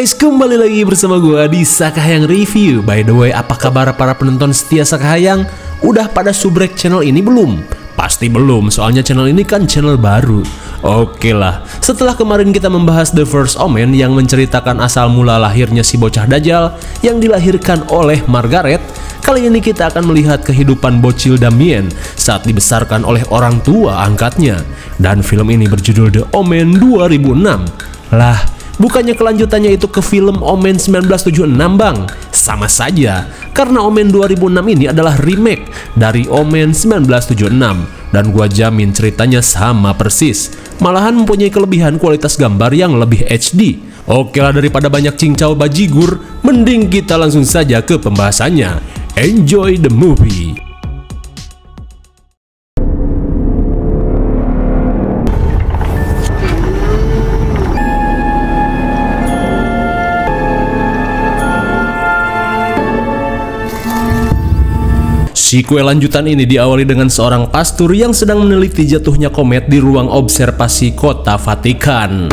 guys, kembali lagi bersama gue di Sakahayang Review. By the way, apa kabar para penonton setia Sakahayang? Udah pada subrek channel ini belum? Pasti belum, soalnya channel ini kan channel baru. Oke lah, setelah kemarin kita membahas The First Omen yang menceritakan asal mula lahirnya si bocah Dajjal yang dilahirkan oleh Margaret, kali ini kita akan melihat kehidupan bocil Damien saat dibesarkan oleh orang tua angkatnya. Dan film ini berjudul The Omen 2006. Lah, bukannya kelanjutannya itu ke film Omen 1976 bang? Sama saja, karena Omen 2006 ini adalah remake dari Omen 1976. Dan gua jamin ceritanya sama persis, malahan mempunyai kelebihan kualitas gambar yang lebih HD. Oke lah, daripada banyak cincau bajigur, mending kita langsung saja ke pembahasannya. Enjoy the movie. Sequel lanjutan ini diawali dengan seorang pastor yang sedang meneliti jatuhnya komet di ruang observasi kota Vatikan.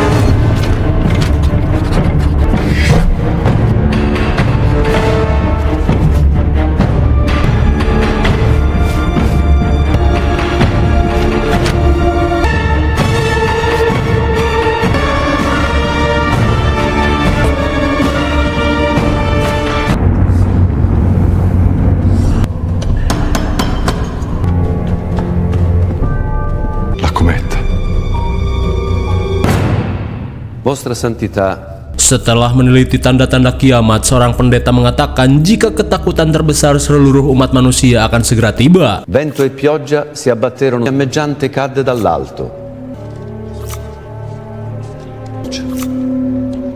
Vostra Santità. Setelah meneliti tanda-tanda kiamat, seorang pendeta mengatakan jika ketakutan terbesar seluruh umat manusia akan segera tiba. Vento e pioggia si abbatterono, fiammeggiante cadde dall'alto.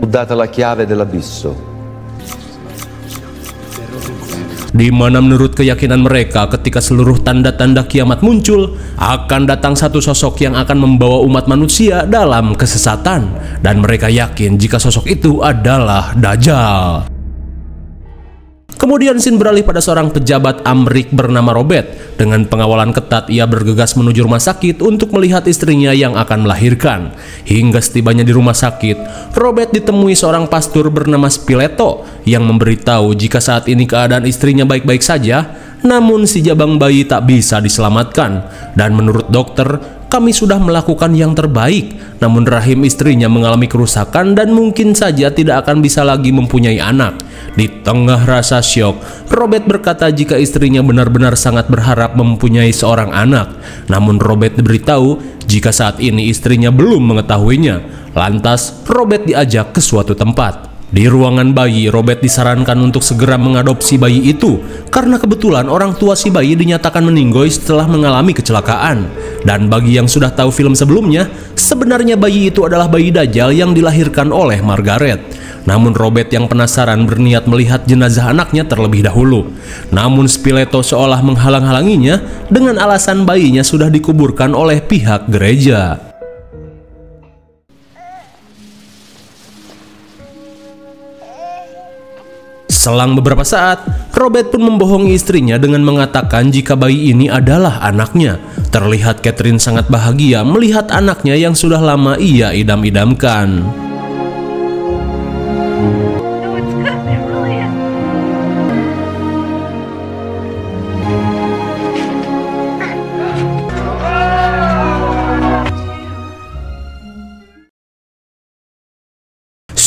Fu data la chiave dell'abisso. Di mana menurut keyakinan mereka, ketika seluruh tanda-tanda kiamat muncul, akan datang satu sosok yang akan membawa umat manusia dalam kesesatan. Dan mereka yakin jika sosok itu adalah Dajjal. Kemudian scene beralih pada seorang pejabat Amrik bernama Robert. Dengan pengawalan ketat, ia bergegas menuju rumah sakit untuk melihat istrinya yang akan melahirkan. Hingga setibanya di rumah sakit, Robert ditemui seorang pastor bernama Spileto yang memberitahu jika saat ini keadaan istrinya baik-baik saja, namun si jabang bayi tak bisa diselamatkan. Dan menurut dokter, kami sudah melakukan yang terbaik, namun rahim istrinya mengalami kerusakan dan mungkin saja tidak akan bisa lagi mempunyai anak. Di tengah rasa syok, Robert berkata jika istrinya benar-benar sangat berharap mempunyai seorang anak. Namun Robert diberitahu jika saat ini istrinya belum mengetahuinya. Lantas, Robert diajak ke suatu tempat. Di ruangan bayi, Robert disarankan untuk segera mengadopsi bayi itu karena kebetulan orang tua si bayi dinyatakan meninggoy setelah mengalami kecelakaan. Dan bagi yang sudah tahu film sebelumnya, sebenarnya bayi itu adalah bayi Dajjal yang dilahirkan oleh Margaret. Namun Robert yang penasaran berniat melihat jenazah anaknya terlebih dahulu. Namun Spileto seolah menghalang-halanginya dengan alasan bayinya sudah dikuburkan oleh pihak gereja. Selang beberapa saat, Robert pun membohongi istrinya dengan mengatakan jika bayi ini adalah anaknya. Terlihat Catherine sangat bahagia melihat anaknya yang sudah lama ia idam-idamkan.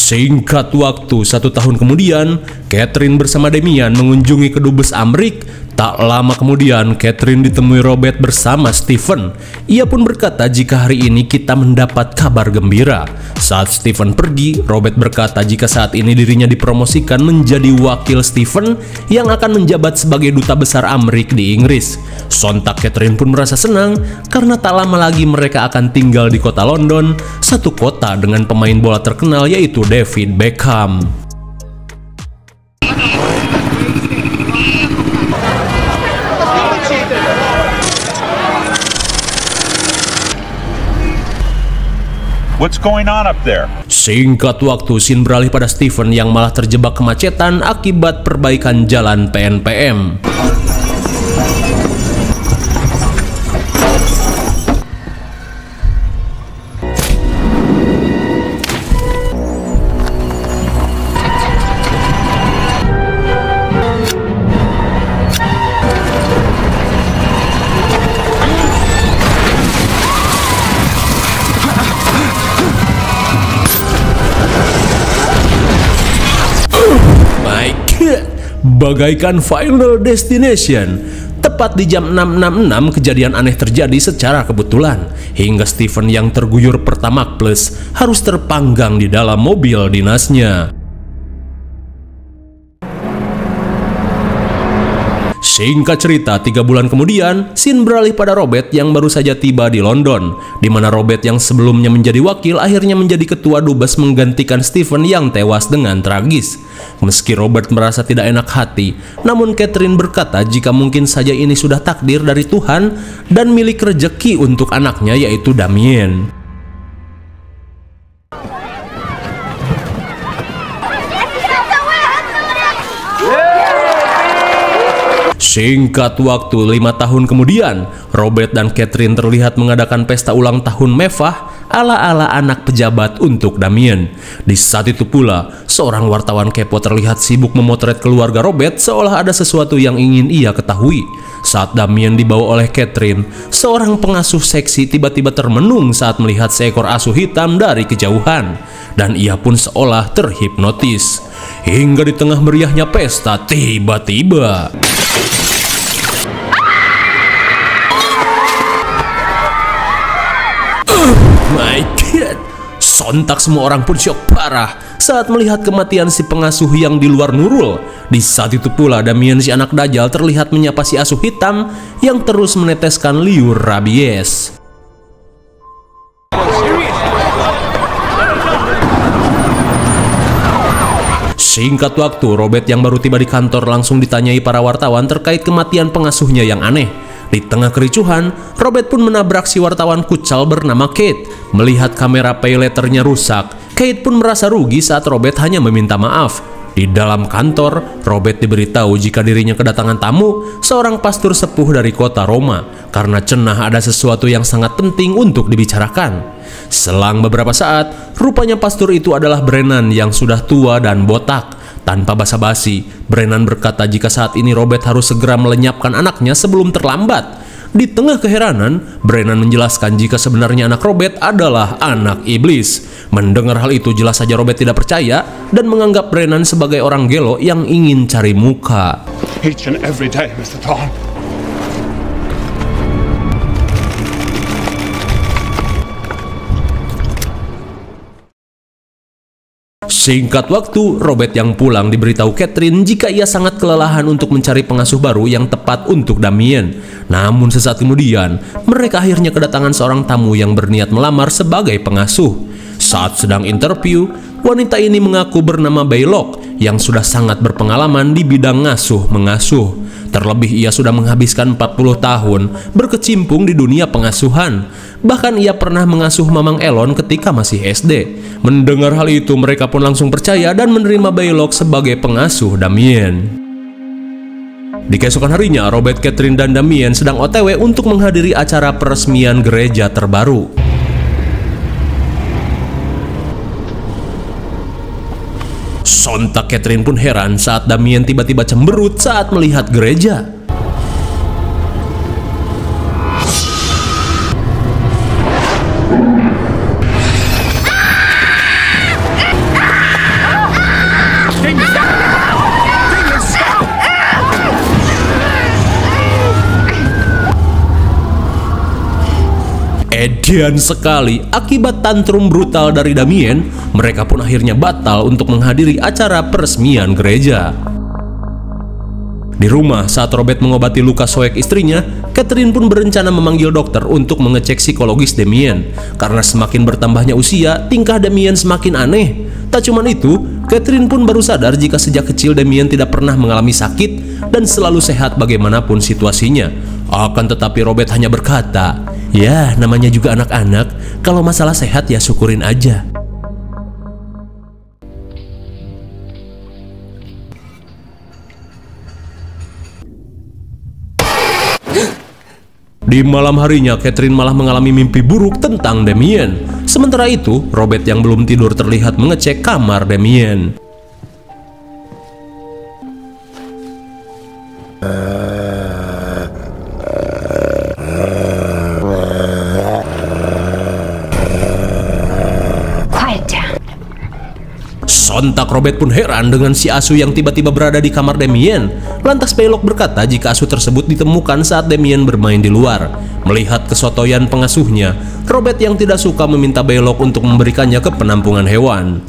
Singkat waktu, 1 tahun kemudian, Catherine bersama Damien mengunjungi kedubes Amrik. Tak lama kemudian, Catherine ditemui Robert bersama Stephen. Ia pun berkata jika hari ini kita mendapat kabar gembira. Saat Stephen pergi, Robert berkata jika saat ini dirinya dipromosikan menjadi wakil Stephen yang akan menjabat sebagai duta besar Amrik di Inggris. Sontak Catherine pun merasa senang karena tak lama lagi mereka akan tinggal di kota London, satu kota dengan pemain bola terkenal yaitu David Beckham. What's going on up there? Singkat waktu, scene beralih pada Stephen yang malah terjebak kemacetan akibat perbaikan jalan PNPM. Bagaikan Final Destination, tepat di jam 6.66 kejadian aneh terjadi secara kebetulan, hingga Steven yang terguyur Pertamax Plus harus terpanggang di dalam mobil dinasnya. Singkat cerita, 3 bulan kemudian, scene beralih pada Robert yang baru saja tiba di London, di mana Robert yang sebelumnya menjadi wakil akhirnya menjadi ketua dubes menggantikan Steven yang tewas dengan tragis. Meski Robert merasa tidak enak hati, namun Catherine berkata jika mungkin saja ini sudah takdir dari Tuhan dan milik rezeki untuk anaknya yaitu Damien. Singkat waktu, 5 tahun kemudian, Robert dan Catherine terlihat mengadakan pesta ulang tahun mewah ala-ala anak pejabat untuk Damien. Di saat itu pula, seorang wartawan kepo terlihat sibuk memotret keluarga Robert seolah ada sesuatu yang ingin ia ketahui. Saat Damien dibawa oleh Catherine, seorang pengasuh seksi tiba-tiba termenung saat melihat seekor asuh hitam dari kejauhan. Dan ia pun seolah terhipnotis. Hingga di tengah meriahnya pesta, tiba-tiba my God! Sontak semua orang pun syok parah saat melihat kematian si pengasuh yang di luar nurul. Di saat itu pula Damien si anak dajjal terlihat menyapa si asuh hitam yang terus meneteskan liur rabies. Singkat waktu, Robert yang baru tiba di kantor langsung ditanyai para wartawan terkait kematian pengasuhnya yang aneh. Di tengah kericuhan, Robert pun menabrak si wartawan kucal bernama Kate. Melihat kamera pay letternya rusak, Kate pun merasa rugi saat Robert hanya meminta maaf. Di dalam kantor, Robert diberitahu jika dirinya kedatangan tamu, seorang pastor sepuh dari kota Roma, karena cenah ada sesuatu yang sangat penting untuk dibicarakan. Selang beberapa saat, rupanya pastor itu adalah Brennan yang sudah tua dan botak. Tanpa basa-basi, Brennan berkata jika saat ini Robert harus segera melenyapkan anaknya sebelum terlambat. Di tengah keheranan, Brennan menjelaskan jika sebenarnya anak Robert adalah anak iblis. Mendengar hal itu, jelas saja Robert tidak percaya dan menganggap Brennan sebagai orang gelo yang ingin cari muka. Each and every day, Mr. Thorne. Singkat waktu, Robert yang pulang diberitahu Catherine jika ia sangat kelelahan untuk mencari pengasuh baru yang tepat untuk Damien. Namun sesaat kemudian, mereka akhirnya kedatangan seorang tamu yang berniat melamar sebagai pengasuh. Saat sedang interview, wanita ini mengaku bernama Baylock yang sudah sangat berpengalaman di bidang ngasuh-mengasuh. Terlebih ia sudah menghabiskan 40 tahun berkecimpung di dunia pengasuhan. Bahkan ia pernah mengasuh Mamang Elon ketika masih SD. Mendengar hal itu, mereka pun langsung percaya dan menerima Baylock sebagai pengasuh Damien. Di keesokan harinya, Robert, Catherine, dan Damien sedang OTW untuk menghadiri acara peresmian gereja terbaru. Sontak Catherine pun heran saat Damien tiba-tiba cemberut saat melihat gereja. Edan sekali, akibat tantrum brutal dari Damien, mereka pun akhirnya batal untuk menghadiri acara peresmian gereja. Di rumah, saat Robert mengobati luka soek istrinya, Catherine pun berencana memanggil dokter untuk mengecek psikologis Damien. Karena semakin bertambahnya usia, tingkah Damien semakin aneh. Tak cuma itu, Catherine pun baru sadar jika sejak kecil Damien tidak pernah mengalami sakit dan selalu sehat bagaimanapun situasinya. Akan tetapi Robert hanya berkata, "Ya, namanya juga anak-anak, kalau masalah sehat ya syukurin aja." Di malam harinya, Catherine malah mengalami mimpi buruk tentang Damien. Sementara itu, Robert yang belum tidur terlihat mengecek kamar Damien. Sontak Robert pun heran dengan si asuh yang tiba-tiba berada di kamar Damien. Lantas Belloc berkata jika asuh tersebut ditemukan saat Damien bermain di luar. Melihat kesotoyan pengasuhnya, Robert yang tidak suka meminta Belloc untuk memberikannya ke penampungan hewan.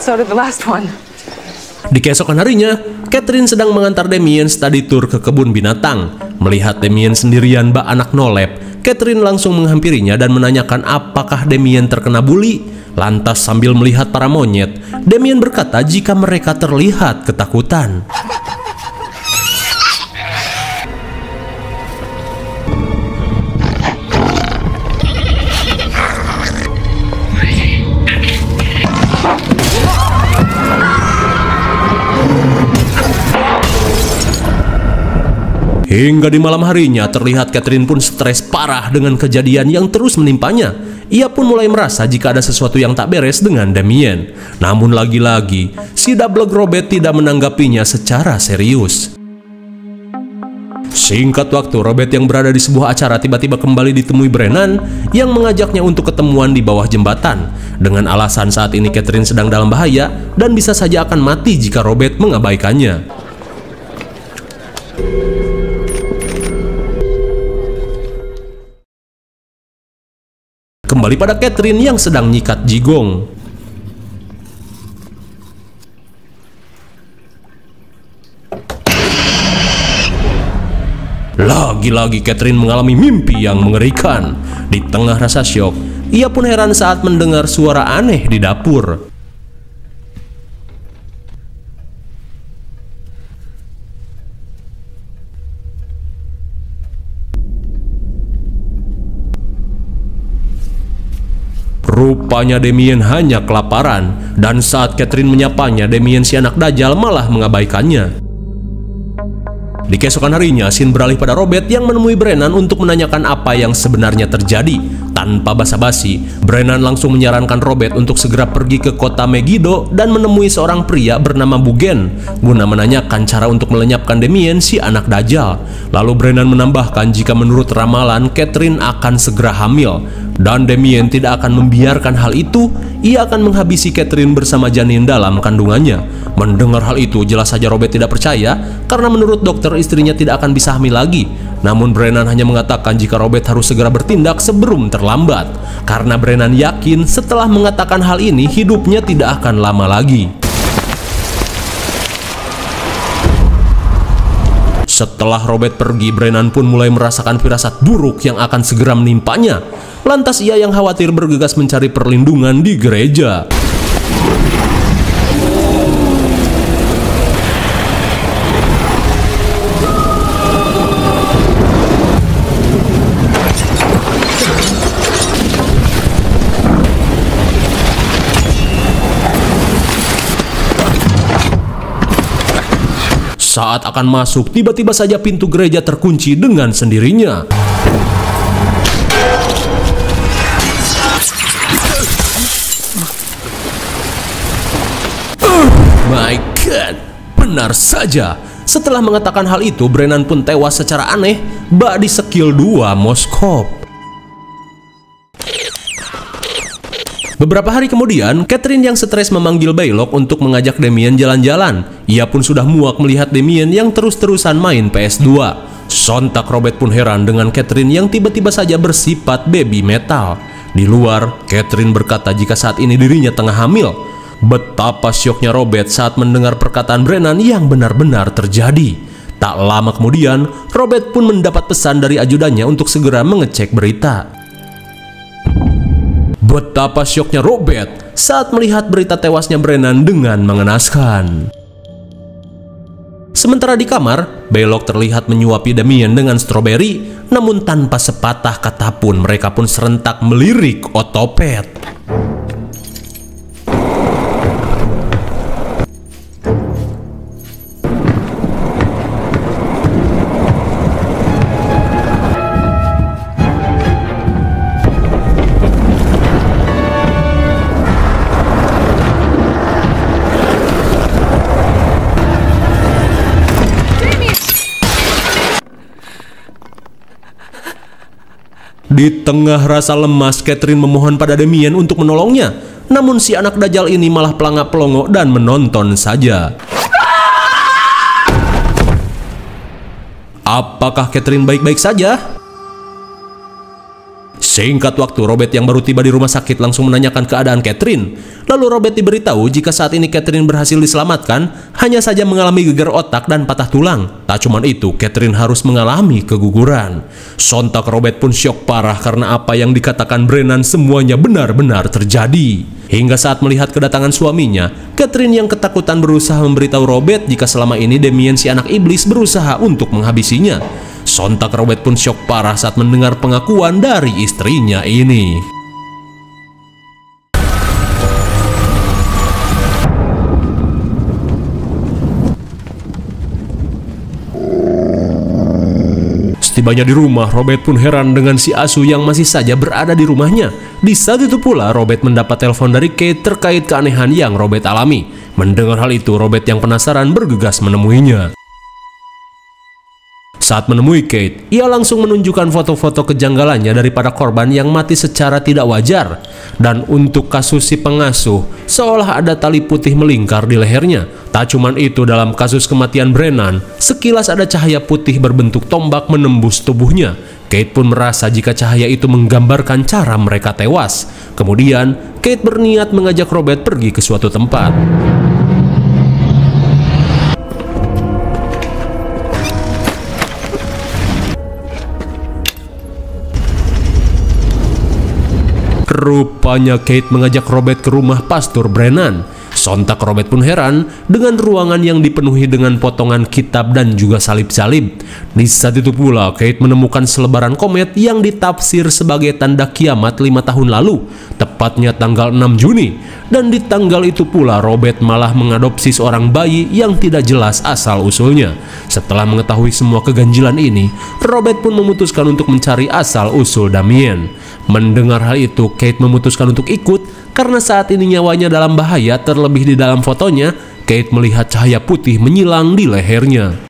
So did the last one. Di keesokan harinya, Catherine sedang mengantar Damien study tour ke kebun binatang. Melihat Damien sendirian bak anak nolep, Catherine langsung menghampirinya dan menanyakan apakah Damien terkena bully. Lantas sambil melihat para monyet, Damien berkata jika mereka terlihat ketakutan. Hingga di malam harinya terlihat Catherine pun stres parah dengan kejadian yang terus menimpanya. Ia pun mulai merasa jika ada sesuatu yang tak beres dengan Damien. Namun lagi-lagi, si Double Robert tidak menanggapinya secara serius. Singkat waktu, Robert yang berada di sebuah acara tiba-tiba kembali ditemui Brennan yang mengajaknya untuk ketemuan di bawah jembatan. Dengan alasan saat ini Catherine sedang dalam bahaya dan bisa saja akan mati jika Robert mengabaikannya. Kembali pada Catherine yang sedang nyikat jigong. Lagi-lagi Catherine mengalami mimpi yang mengerikan. Di tengah rasa syok, ia pun heran saat mendengar suara aneh di dapur. Rupanya Damien hanya kelaparan, dan saat Catherine menyapanya, Damien si anak dajjal malah mengabaikannya. Di keesokan harinya, scene beralih pada Robert yang menemui Brennan untuk menanyakan apa yang sebenarnya terjadi. Tanpa basa-basi, Brennan langsung menyarankan Robert untuk segera pergi ke kota Megiddo dan menemui seorang pria bernama Bugen guna menanyakan cara untuk melenyapkan Damien si anak dajjal. Lalu Brennan menambahkan jika menurut ramalan Catherine akan segera hamil dan Damien tidak akan membiarkan hal itu. Ia akan menghabisi Catherine bersama janin dalam kandungannya. Mendengar hal itu, jelas saja Robert tidak percaya karena menurut dokter istrinya tidak akan bisa hamil lagi. Namun Brennan hanya mengatakan jika Robert harus segera bertindak sebelum terlambat, karena Brennan yakin setelah mengatakan hal ini hidupnya tidak akan lama lagi. Setelah Robert pergi, Brennan pun mulai merasakan firasat buruk yang akan segera menimpanya. Lantas ia yang khawatir bergegas mencari perlindungan di gereja. Saat akan masuk, tiba-tiba saja pintu gereja terkunci dengan sendirinya. My God, benar saja. Setelah mengatakan hal itu, Brennan pun tewas secara aneh, bak di skill 2 moskop. Beberapa hari kemudian, Catherine yang stres memanggil Belloc untuk mengajak Damien jalan-jalan. Ia pun sudah muak melihat Damien yang terus-terusan main PS2. Sontak Robert pun heran dengan Catherine yang tiba-tiba saja bersifat baby metal. Di luar, Catherine berkata jika saat ini dirinya tengah hamil. Betapa syoknya Robert saat mendengar perkataan Brennan yang benar-benar terjadi. Tak lama kemudian, Robert pun mendapat pesan dari ajudannya untuk segera mengecek berita. Betapa syoknya Robert saat melihat berita tewasnya Brennan dengan mengenaskan. Sementara di kamar, Belloc terlihat menyuapi Damien dengan stroberi, namun tanpa sepatah kata pun mereka pun serentak melirik otopet. Di tengah rasa lemas, Catherine memohon pada Damien untuk menolongnya. Namun si anak dajjal ini malah pelangak-pelongo dan menonton saja. Apakah Catherine baik-baik saja? Singkat waktu, Robert yang baru tiba di rumah sakit langsung menanyakan keadaan Catherine. Lalu Robert diberitahu jika saat ini Catherine berhasil diselamatkan, hanya saja mengalami gegar otak dan patah tulang. Tak cuma itu, Catherine harus mengalami keguguran. Sontak Robert pun syok parah karena apa yang dikatakan Brennan semuanya benar-benar terjadi. Hingga saat melihat kedatangan suaminya, Catherine yang ketakutan berusaha memberitahu Robert jika selama ini Damien si anak iblis berusaha untuk menghabisinya. Sontak Robert pun syok parah saat mendengar pengakuan dari istrinya ini. Setibanya di rumah, Robert pun heran dengan si asuh yang masih saja berada di rumahnya. Di saat itu pula, Robert mendapat telepon dari Kate terkait keanehan yang Robert alami. Mendengar hal itu, Robert yang penasaran bergegas menemuinya. Saat menemui Kate, ia langsung menunjukkan foto-foto kejanggalannya daripada korban yang mati secara tidak wajar. Dan untuk kasus si pengasuh, seolah ada tali putih melingkar di lehernya. Tak cuman itu, dalam kasus kematian Brennan, sekilas ada cahaya putih berbentuk tombak menembus tubuhnya. Kate pun merasa jika cahaya itu menggambarkan cara mereka tewas. Kemudian, Kate berniat mengajak Robert pergi ke suatu tempat. Rupanya Kate mengajak Robert ke rumah Pastor Brennan. Sontak Robert pun heran dengan ruangan yang dipenuhi dengan potongan kitab dan juga salib-salib. Di saat itu pula Kate menemukan selebaran komet yang ditafsir sebagai tanda kiamat 5 tahun lalu, tepatnya tanggal 6 Juni. Dan di tanggal itu pula Robert malah mengadopsi seorang bayi yang tidak jelas asal-usulnya. Setelah mengetahui semua keganjilan ini, Robert pun memutuskan untuk mencari asal-usul Damien. Mendengar hal itu, Kate memutuskan untuk ikut karena saat ini nyawanya dalam bahaya. Terlebih di dalam fotonya, Kate melihat cahaya putih menyilang di lehernya.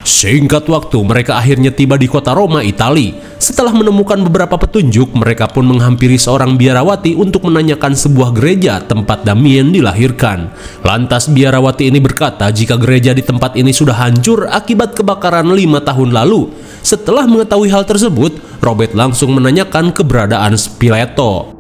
Singkat waktu, mereka akhirnya tiba di kota Roma, Italia. Setelah menemukan beberapa petunjuk, mereka pun menghampiri seorang biarawati untuk menanyakan sebuah gereja tempat Damien dilahirkan. Lantas biarawati ini berkata jika gereja di tempat ini sudah hancur akibat kebakaran 5 tahun lalu. Setelah mengetahui hal tersebut, Robert langsung menanyakan keberadaan Spiletto.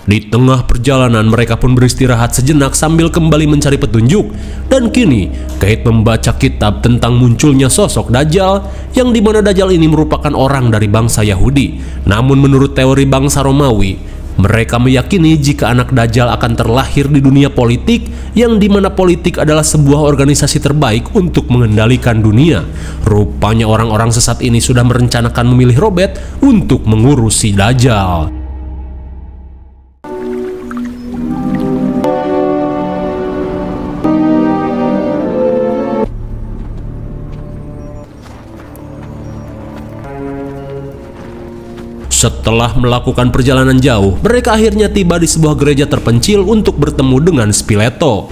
Di tengah perjalanan, mereka pun beristirahat sejenak sambil kembali mencari petunjuk. Dan kini, Kate membaca kitab tentang munculnya sosok Dajjal, yang dimana Dajjal ini merupakan orang dari bangsa Yahudi. Namun menurut teori bangsa Romawi, mereka meyakini jika anak Dajjal akan terlahir di dunia politik, yang dimana politik adalah sebuah organisasi terbaik untuk mengendalikan dunia. Rupanya orang-orang sesat ini sudah merencanakan memilih Robert untuk mengurusi Dajjal. Setelah melakukan perjalanan jauh, mereka akhirnya tiba di sebuah gereja terpencil untuk bertemu dengan Spiletto.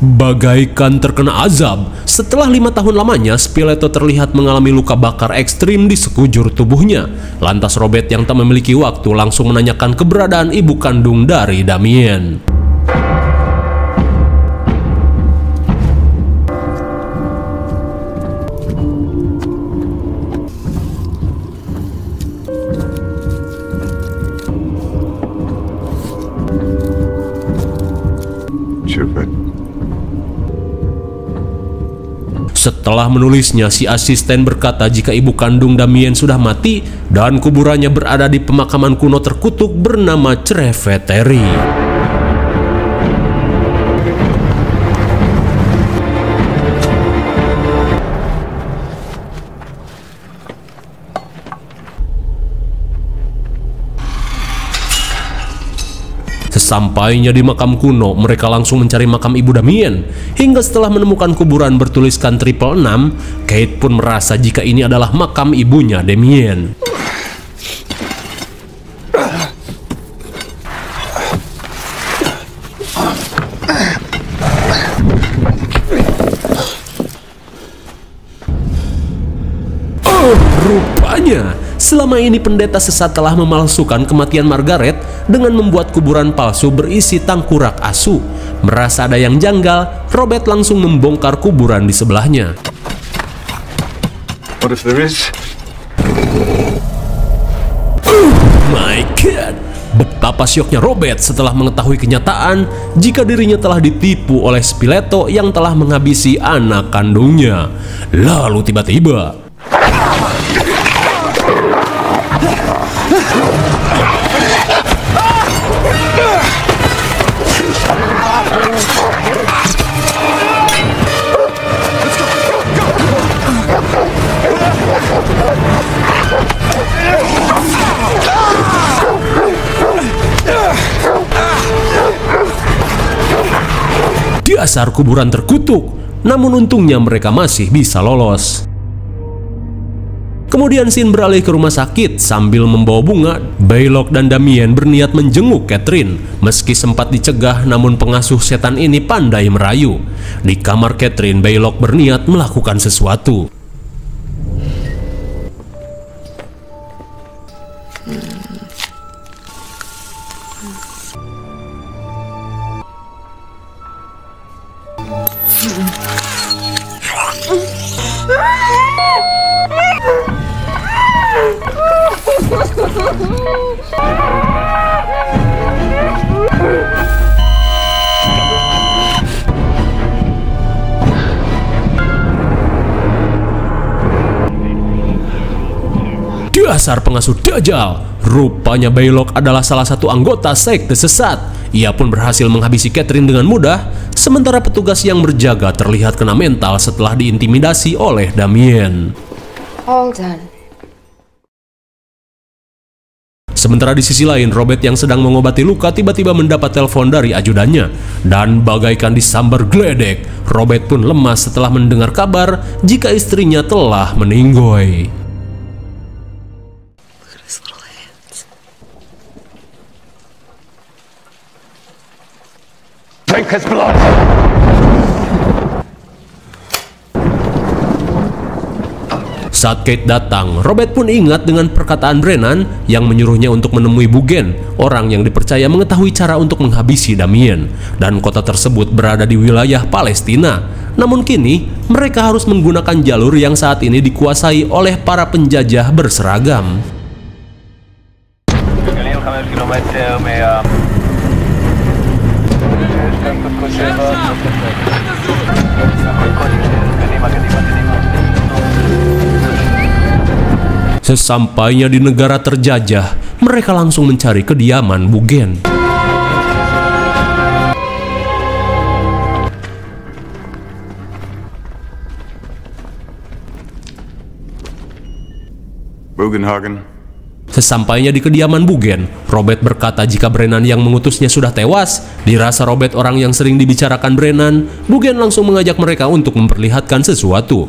Bagaikan terkena azab, setelah 5 tahun lamanya, Spiletto terlihat mengalami luka bakar ekstrim di sekujur tubuhnya. Lantas Robert yang tak memiliki waktu langsung menanyakan keberadaan ibu kandung dari Damien. Setelah menulisnya, si asisten berkata jika ibu kandung Damien sudah mati dan kuburannya berada di pemakaman kuno terkutuk bernama Cereveteri. Sesampainya di makam kuno, mereka langsung mencari makam ibu Damien. Hingga setelah menemukan kuburan bertuliskan 666, Kate pun merasa jika ini adalah makam ibunya Damien. Rupanya, selama ini pendeta sesat telah memalsukan kematian Margaret dengan membuat kuburan palsu berisi tangkurak asu. Merasa ada yang janggal, Robert langsung membongkar kuburan di sebelahnya. What if there is? My God! Betapa syoknya Robert setelah mengetahui kenyataan jika dirinya telah ditipu oleh Spiletto yang telah menghabisi anak kandungnya. Lalu tiba-tiba dasar kuburan terkutuk, namun untungnya mereka masih bisa lolos. Kemudian scene beralih ke rumah sakit sambil membawa bunga. Baylock dan Damien berniat menjenguk Catherine. Meski sempat dicegah, namun pengasuh setan ini pandai merayu. Di kamar Catherine, Baylock berniat melakukan sesuatu. Dasar pengasuh Dajjal. Rupanya Baylock adalah salah satu anggota sekte sesat. Ia pun berhasil menghabisi Catherine dengan mudah, sementara petugas yang berjaga terlihat kena mental setelah diintimidasi oleh Damien. All done. Sementara di sisi lain, Robert yang sedang mengobati luka tiba-tiba mendapat telepon dari ajudannya. Dan bagaikan disambar geledek, Robert pun lemas setelah mendengar kabar jika istrinya telah meninggoy. Drink his blood! Saat Kate datang, Robert pun ingat dengan perkataan Brennan yang menyuruhnya untuk menemui Bugen, orang yang dipercaya mengetahui cara untuk menghabisi Damien. Dan kota tersebut berada di wilayah Palestina. Namun kini, mereka harus menggunakan jalur yang saat ini dikuasai oleh para penjajah berseragam. Sesampainya di negara terjajah, mereka langsung mencari kediaman Bugen. Bugenhagen. Sesampainya di kediaman Bugen, Robert berkata jika Brennan yang mengutusnya sudah tewas. Dirasa Robert orang yang sering dibicarakan Brennan, Bugen langsung mengajak mereka untuk memperlihatkan sesuatu.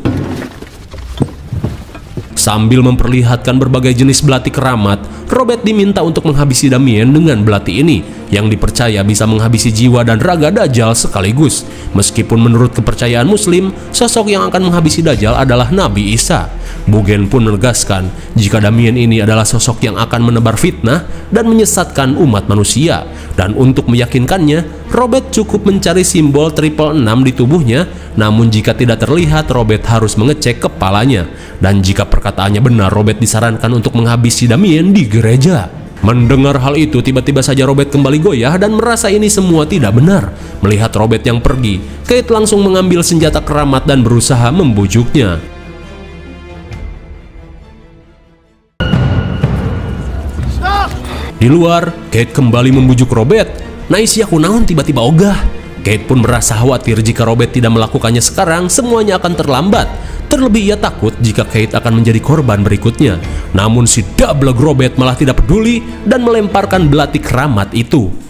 Sambil memperlihatkan berbagai jenis belati keramat, Robert diminta untuk menghabisi Damien dengan belati ini, yang dipercaya bisa menghabisi jiwa dan raga Dajjal sekaligus. Meskipun menurut kepercayaan Muslim, sosok yang akan menghabisi Dajjal adalah Nabi Isa. Bugen pun menegaskan jika Damien ini adalah sosok yang akan menebar fitnah dan menyesatkan umat manusia. Dan untuk meyakinkannya, Robert cukup mencari simbol 666 di tubuhnya. Namun jika tidak terlihat, Robert harus mengecek kepalanya. Dan jika perkataannya benar, Robert disarankan untuk menghabisi Damien di gereja. Mendengar hal itu, tiba-tiba saja Robert kembali goyah dan merasa ini semua tidak benar. Melihat Robert yang pergi, Kate langsung mengambil senjata keramat dan berusaha membujuknya. Di luar, Kate kembali membujuk Robert. Naisi aku naon tiba-tiba ogah. Kate pun merasa khawatir jika Robert tidak melakukannya sekarang, semuanya akan terlambat. Terlebih ia takut jika Kate akan menjadi korban berikutnya. Namun si dablek Robert malah tidak peduli dan melemparkan belati keramat itu.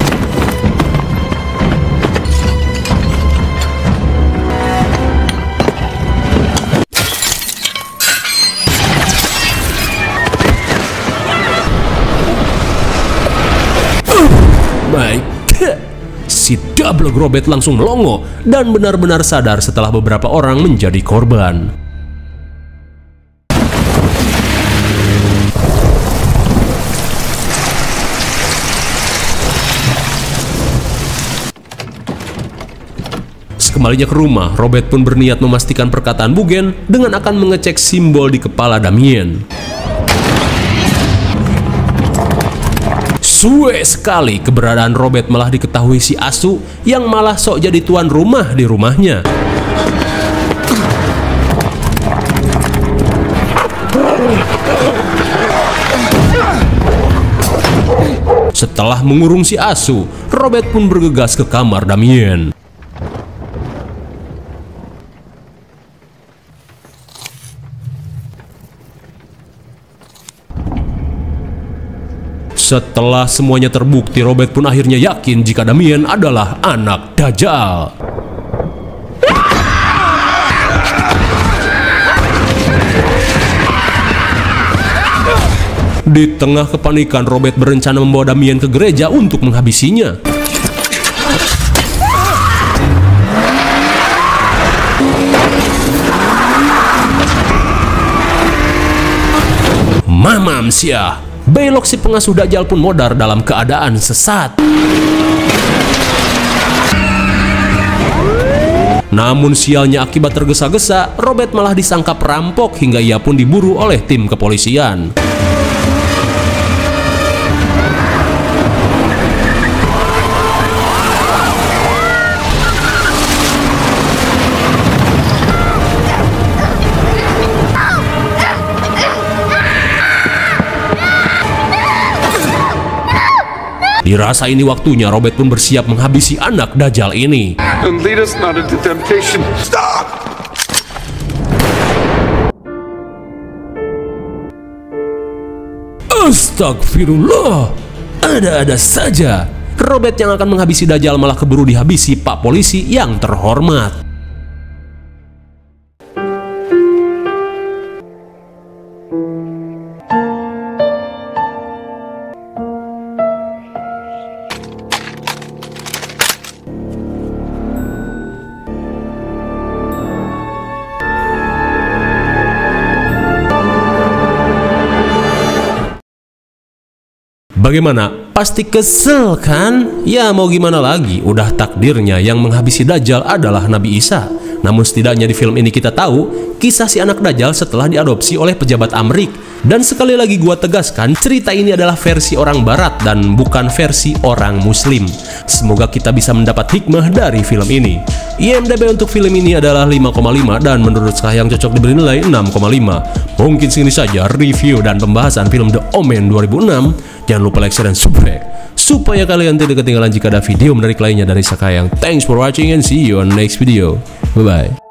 Si dablek Robert langsung melongo dan benar-benar sadar setelah beberapa orang menjadi korban. Kembalinya ke rumah, Robert pun berniat memastikan perkataan Bugen dengan akan mengecek simbol di kepala Damien. Suwe sekali keberadaan Robert malah diketahui si asu yang malah sok jadi tuan rumah di rumahnya. Setelah mengurung si asu, Robert pun bergegas ke kamar Damien. Setelah semuanya terbukti, Robert pun akhirnya yakin jika Damien adalah anak Dajjal. Di tengah kepanikan, Robert berencana membawa Damien ke gereja untuk menghabisinya. Mamam sia, belok si pengasuh Dajjal pun modar dalam keadaan sesat. Namun sialnya akibat tergesa-gesa, Robert malah disangka perampok hingga ia pun diburu oleh tim kepolisian. Dirasa ini waktunya, Robert pun bersiap menghabisi anak Dajjal ini. And lead us not into temptation. Stop! Astagfirullah, ada-ada saja. Robert yang akan menghabisi Dajjal malah keburu dihabisi Pak Polisi yang terhormat. Bagaimana? Pasti kesel kan? Ya mau gimana lagi, udah takdirnya yang menghabisi Dajjal adalah Nabi Isa. Namun setidaknya di film ini kita tahu kisah si anak Dajjal setelah diadopsi oleh pejabat Amrik. Dan sekali lagi gua tegaskan, cerita ini adalah versi orang barat dan bukan versi orang muslim. Semoga kita bisa mendapat hikmah dari film ini. IMDb untuk film ini adalah 5,5 dan menurut saya yang cocok diberi nilai 6,5. Mungkin segini saja review dan pembahasan film The Omen 2006. Jangan lupa like, share, dan subscribe supaya kalian tidak ketinggalan jika ada video menarik lainnya dari Sakayang. Thanks for watching and see you on next video. Bye-bye.